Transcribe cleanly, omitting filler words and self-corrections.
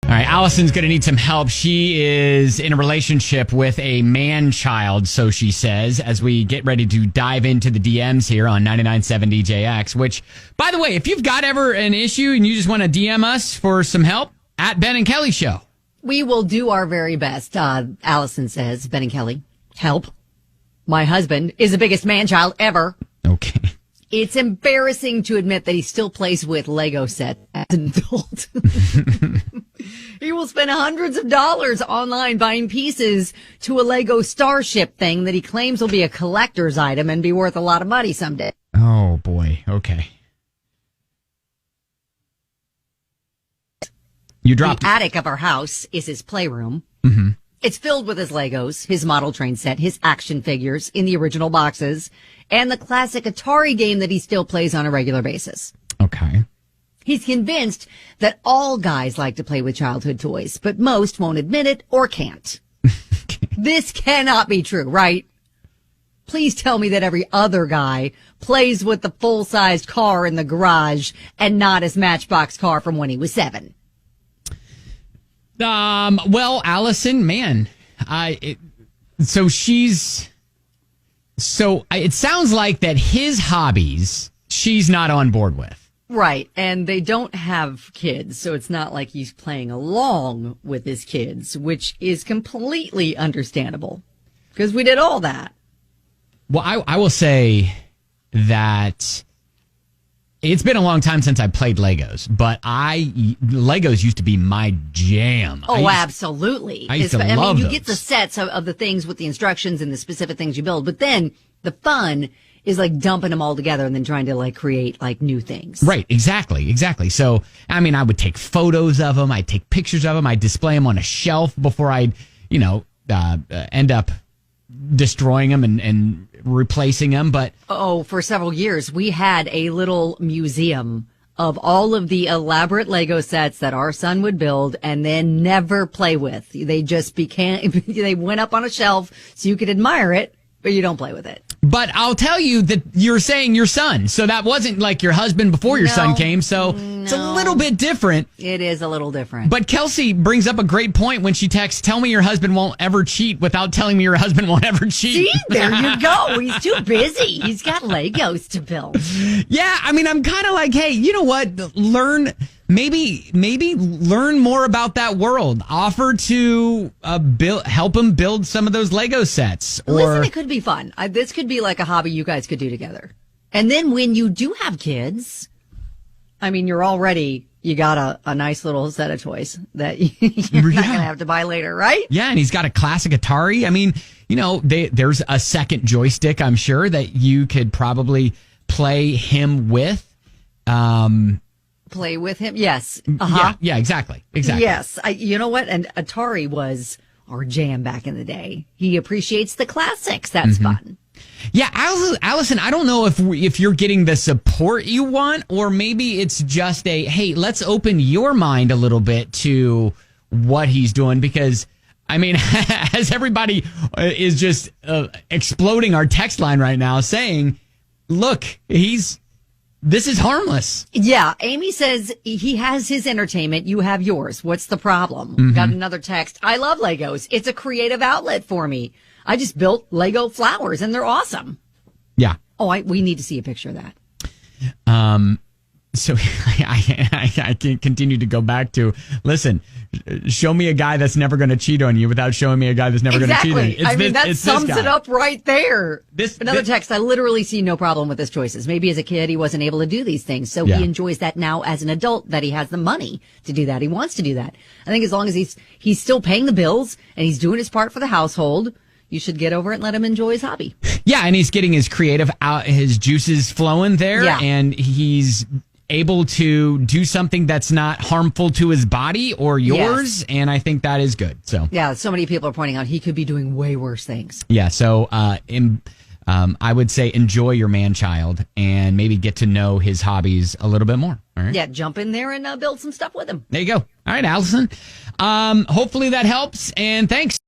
All right, Allison's going to need some help. She is in a relationship with a man-child, so she says, as we get ready to dive into the DMs here on 99.7 DJX, which, by the way, if you've got ever an issue and you just want to DM us for some help, at Ben and Kelly Show. We will do our very best. Allison says, Ben and Kelly, help. My husband is the biggest man-child ever. Okay. It's embarrassing to admit that he still plays with Lego sets as an adult. He will spend hundreds of dollars online buying pieces to a Lego Starship thing that he claims will be a collector's item and be worth a lot of money someday. Oh, boy. Okay. You dropped the attic of our house is his playroom. Mm-hmm. It's filled with his Legos, his model train set, his action figures in the original boxes, and the classic Atari game that he still plays on a regular basis. Okay. He's convinced that all guys like to play with childhood toys, but most won't admit it or can't. This cannot be true, right? Please tell me that every other guy plays with the full-sized car in the garage and not his Matchbox car from when he was 7. Well, Allison, man, it sounds like that his hobbies she's not on board with. Right. And they don't have kids. So it's not like he's playing along with his kids, which is completely understandable because we did all that. Well, I will say that it's been a long time since I played Legos, but Legos used to be my jam. Oh, absolutely. I used to love you those. get the sets of the things with the instructions and the specific things you build, but then the fun is like dumping them all together and then trying to like create like new things. Right. Exactly. So, I mean, I would take photos of them. I'd take pictures of them. I'd display them on a shelf before I'd, end up destroying them and replacing them. But for several years, we had a little museum of all of the elaborate Lego sets that our son would build and then never play with. They just they went up on a shelf so you could admire it, but you don't play with it. But I'll tell you that you're saying your son. So that wasn't like your husband before your son came. So it's a little bit different. It is a little different. But Kelsey brings up a great point when she texts, tell me your husband won't ever cheat without telling me your husband won't ever cheat. See, there you go. He's too busy. He's got Legos to build. Yeah, I mean, I'm kind of like, hey, you know what? Maybe learn more about that world. Offer to help him build some of those Lego sets. Listen, it could be fun. This could be like a hobby you guys could do together. And then when you do have kids, I mean, you got a nice little set of toys that you're not going to have to buy later, right? Yeah, and he's got a classic Atari. I mean, there's a second joystick, I'm sure, that you could probably play him with. Play with him? Yes. Uh-huh. Yeah, exactly. Yes. You know what? And Atari was our jam back in the day. He appreciates the classics. That's fun. Yeah, Allison, I don't know if you're getting the support you want, or maybe it's just hey, let's open your mind a little bit to what he's doing, because, I mean, as everybody is just exploding our text line right now saying, look, this is harmless. Yeah. Amy says he has his entertainment. You have yours. What's the problem? Got another text. I love Legos. It's a creative outlet for me. I just built Lego flowers and they're awesome. Yeah. Oh, we need to see a picture of that. So I can continue to go back to, listen, show me a guy that's never going to cheat on you without showing me a guy that's never going to cheat on you. That sums it up right there. Another text. I literally see no problem with his choices. Maybe as a kid, he wasn't able to do these things. So he enjoys that now as an adult, that he has the money to do that. He wants to do that. I think as long as he's still paying the bills and he's doing his part for the household, you should get over it and let him enjoy his hobby. Yeah. And he's getting his creative out, his juices flowing there. Yeah. And he's able to do something that's not harmful to his body or yours. Yes. And I think that is good. So so many people are pointing out he could be doing way worse things. Yeah. So I would say enjoy your man-child and maybe get to know his hobbies a little bit more. All right? Yeah. Jump in there and build some stuff with him. There you go. All right, Allison. Hopefully that helps. And thanks.